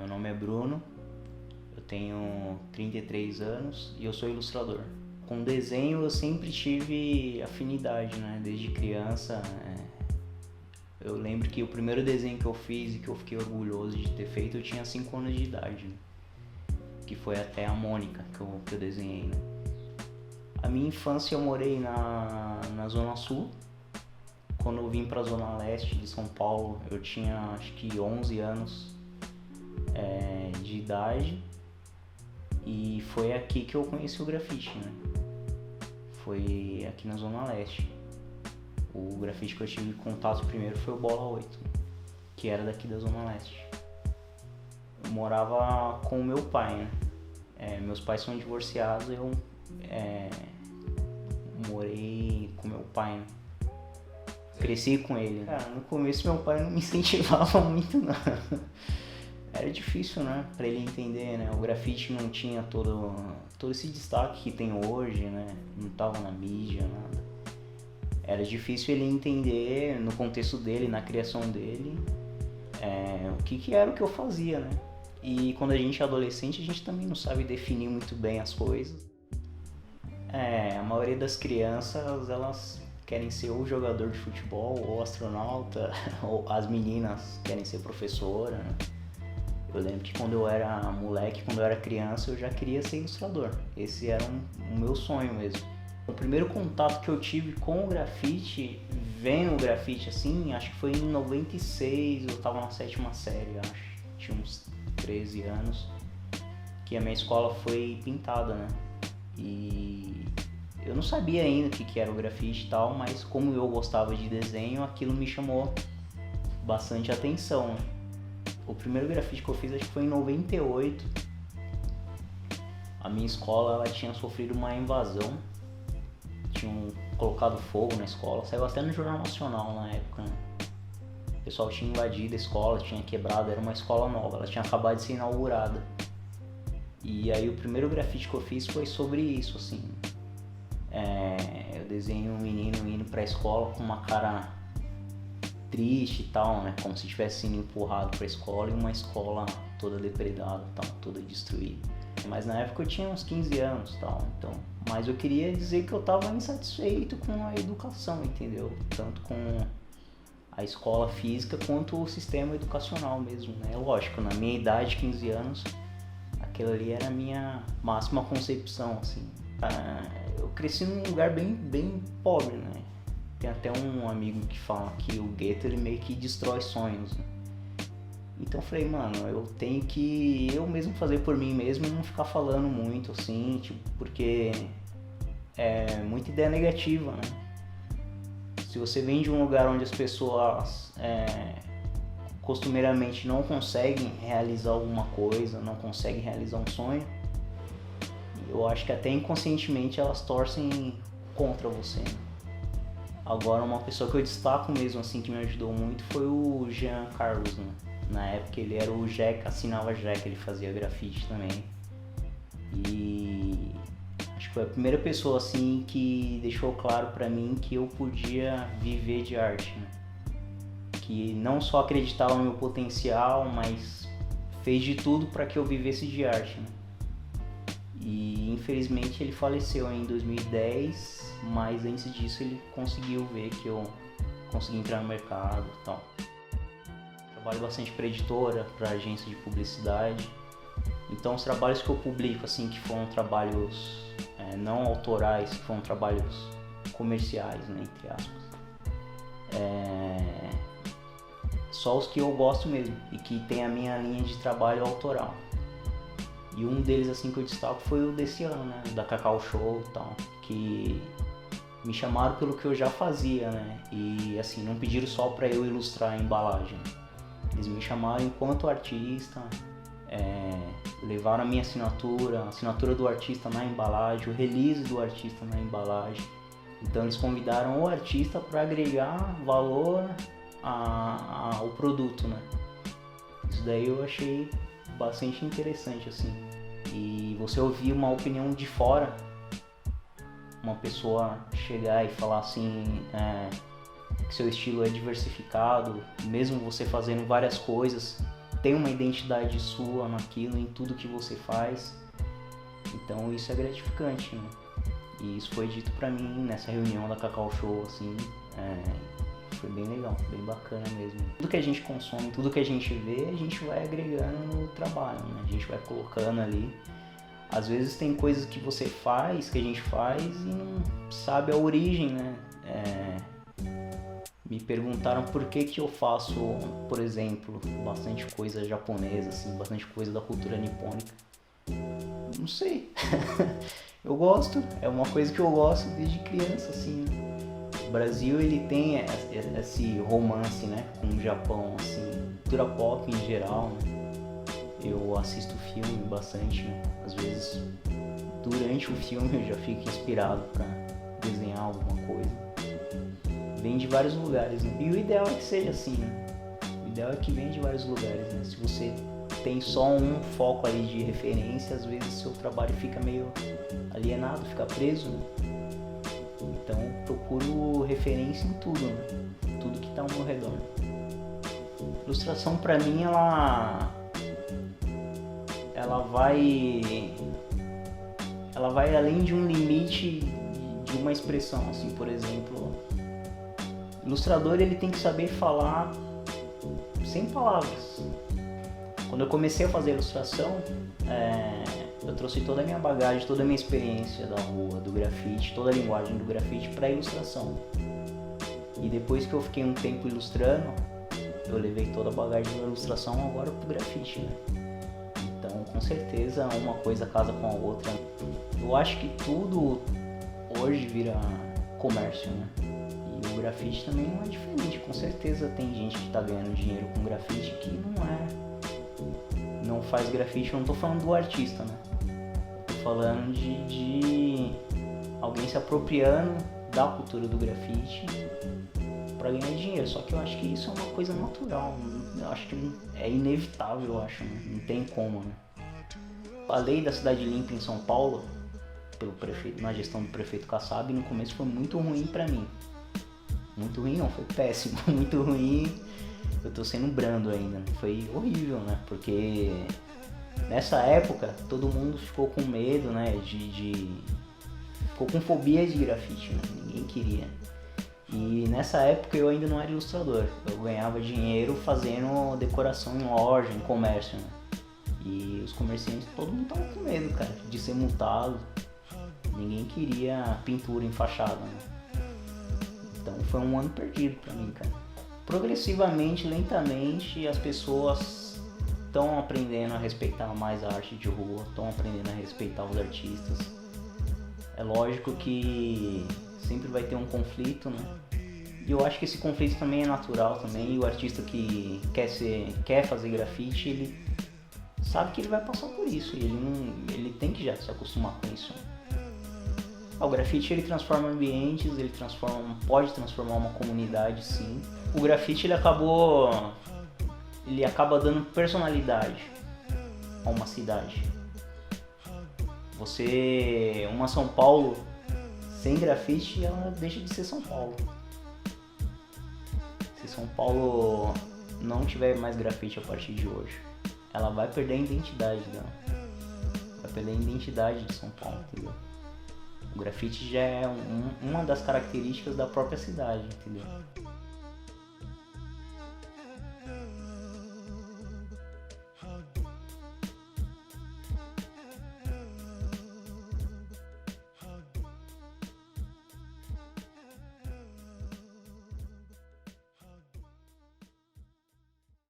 Meu nome é Bruno, eu tenho 33 anos e eu sou ilustrador. Com desenho eu sempre tive afinidade, né? Desde criança. Eu lembro que o primeiro desenho que eu fiz e que eu fiquei orgulhoso de ter feito, eu tinha 5 anos de idade, né? Que foi até a Mônica que eu desenhei, né? A minha infância eu morei na Zona Sul. Quando eu vim pra Zona Leste de São Paulo, eu tinha acho que 11 anos de idade. E foi aqui que eu conheci o grafite, né? Foi aqui na Zona Leste. O grafite que eu tive contato primeiro foi o Bola 8, que era daqui da Zona Leste. Eu morava com o meu pai, né? Meus pais são divorciados, eu morei com meu pai, né? Cresci com ele. Cara, no começo meu pai não me incentivava muito, não. Era difícil, né, pra ele entender, né? O grafite não tinha todo esse destaque que tem hoje, né? Não tava na mídia, nada. Era difícil ele entender, no contexto dele, na criação dele, o que era o que eu fazia, né? E quando a gente é adolescente, a gente também não sabe definir muito bem as coisas. A maioria das crianças, elas querem ser ou jogador de futebol, ou astronauta, ou as meninas querem ser professora, né? Eu lembro que quando eu era moleque, quando eu era criança, eu já queria ser ilustrador. Esse era o meu sonho mesmo. O primeiro contato que eu tive com o grafite, vendo o grafite assim, acho que foi em 96, eu tava na 7ª série, acho. Tinha uns 13 anos, que a minha escola foi pintada, né? E eu não sabia ainda o que era o grafite e tal, mas como eu gostava de desenho, aquilo me chamou bastante atenção, né? O primeiro grafite que eu fiz acho que foi em 98. A minha escola ela tinha sofrido uma invasão. Tinham colocado fogo na escola. Saiu até no Jornal Nacional na época, né? O pessoal tinha invadido a escola, tinha quebrado. Era uma escola nova, ela tinha acabado de ser inaugurada. E aí o primeiro grafite que eu fiz foi sobre isso, assim. Eu desenhei um menino indo pra escola com uma cara triste e tal, né? Como se tivesse sido empurrado pra escola, e uma escola toda depredada, tal, toda destruída. Mas na época eu tinha uns 15 anos, tal, então. Mas eu queria dizer que eu tava insatisfeito com a educação, entendeu? Tanto com a escola física quanto o sistema educacional mesmo, né? Lógico, na minha idade, 15 anos, aquilo ali era a minha máxima concepção, assim. Eu cresci num lugar bem pobre, né? Tem até um amigo que fala que o gueto ele meio que destrói sonhos, né? Então eu falei, mano, eu tenho que eu mesmo fazer por mim mesmo e não ficar falando muito assim, tipo, porque é muita ideia negativa, né? Se você vem de um lugar onde as pessoas costumeiramente não conseguem realizar alguma coisa, não conseguem realizar um sonho, eu acho que até inconscientemente elas torcem contra você, né? Agora, uma pessoa que eu destaco mesmo, assim, que me ajudou muito foi o Jean Carlos, né? Na época ele era o Jeca, assinava Jeca, ele fazia grafite também. E acho que foi a primeira pessoa, assim, que deixou claro pra mim que eu podia viver de arte, né? Que não só acreditava no meu potencial, mas fez de tudo pra que eu vivesse de arte, né? E infelizmente ele faleceu em 2010, mas antes disso ele conseguiu ver que eu consegui entrar no mercado e tal. Trabalho bastante para editora, para agência de publicidade. Então os trabalhos que eu publico, assim, que foram trabalhos não autorais, que foram trabalhos comerciais, né, entre aspas, só os que eu gosto mesmo e que tem a minha linha de trabalho autoral. E um deles, assim, que eu destaco foi o desse ano, né, da Cacau Show e tal, que me chamaram pelo que eu já fazia, né, e assim, não pediram só para eu ilustrar a embalagem, eles me chamaram enquanto artista, levaram a minha assinatura, a assinatura do artista na embalagem, o release do artista na embalagem. Então eles convidaram o artista para agregar valor o produto, né? Isso daí eu achei bastante interessante, assim. E você ouvir uma opinião de fora, uma pessoa chegar e falar assim, que seu estilo é diversificado, mesmo você fazendo várias coisas, tem uma identidade sua naquilo, em tudo que você faz. Então isso é gratificante, né? E isso foi dito pra mim nessa reunião da Cacau Show, assim, foi bem legal, bem bacana mesmo. Tudo que a gente consome, tudo que a gente vê, a gente vai agregando no trabalho, né? A gente vai colocando ali. Às vezes tem coisas que você faz, que a gente faz e não sabe a origem, né? Me perguntaram por que eu faço, por exemplo, bastante coisa japonesa, assim, bastante coisa da cultura nipônica. Não sei. Eu gosto, é uma coisa que eu gosto desde criança, assim. O Brasil, ele tem esse romance, né, com o Japão, assim, cultura pop em geral, né? Eu assisto filme bastante, né? Às vezes, durante o filme eu já fico inspirado para desenhar alguma coisa. Vem de vários lugares, né? E o ideal é que seja assim, né? O ideal é que venha de vários lugares, né? Se você tem só um foco ali de referência, às vezes seu trabalho fica meio alienado, fica preso, né? Então procuro referência em tudo, né? Tudo que está ao meu redor. Ilustração pra mim, ela vai além de um limite de uma expressão, assim, por exemplo, o ilustrador, ele tem que saber falar sem palavras. Quando eu comecei a fazer ilustração, eu trouxe toda a minha bagagem, toda a minha experiência da rua, do grafite, toda a linguagem do grafite para a ilustração. E depois que eu fiquei um tempo ilustrando, eu levei toda a bagagem da ilustração agora pro grafite, né? Então, com certeza, uma coisa casa com a outra. Eu acho que tudo hoje vira comércio, né? E o grafite também não é diferente. Com certeza tem gente que tá ganhando dinheiro com grafite que não faz grafite. Eu não tô falando do artista, né? Tô falando de alguém se apropriando da cultura do grafite para ganhar dinheiro. Só que eu acho que isso é uma coisa natural. Eu acho que é inevitável, eu acho, né? Não tem como, né? A lei da cidade limpa em São Paulo, pelo prefeito, na gestão do prefeito Kassab, no começo foi muito ruim para mim. Muito ruim não, foi péssimo. Muito ruim. Eu tô sendo brando ainda. Foi horrível, né? Porque nessa época todo mundo ficou com medo, né? Ficou com fobia de grafite, né? Ninguém queria. E nessa época eu ainda não era ilustrador. Eu ganhava dinheiro fazendo decoração em loja, em comércio, né? E os comerciantes, todo mundo tava com medo, cara, de ser multado. Ninguém queria pintura em fachada, né? Então foi um ano perdido pra mim, cara. Progressivamente, lentamente, as pessoas estão aprendendo a respeitar mais a arte de rua, estão aprendendo a respeitar os artistas. É lógico que sempre vai ter um conflito, né? E eu acho que esse conflito também é natural também, e o artista que quer fazer grafite, ele sabe que ele vai passar por isso, e ele tem que já se acostumar com isso. O grafite, ele transforma ambientes, pode transformar uma comunidade, sim. O grafite, ele acaba dando personalidade a uma cidade. Uma São Paulo sem grafite, ela deixa de ser São Paulo. Se São Paulo não tiver mais grafite a partir de hoje, ela vai perder a identidade dela. Vai perder a identidade de São Paulo, entendeu? O grafite já é uma das características da própria cidade, entendeu?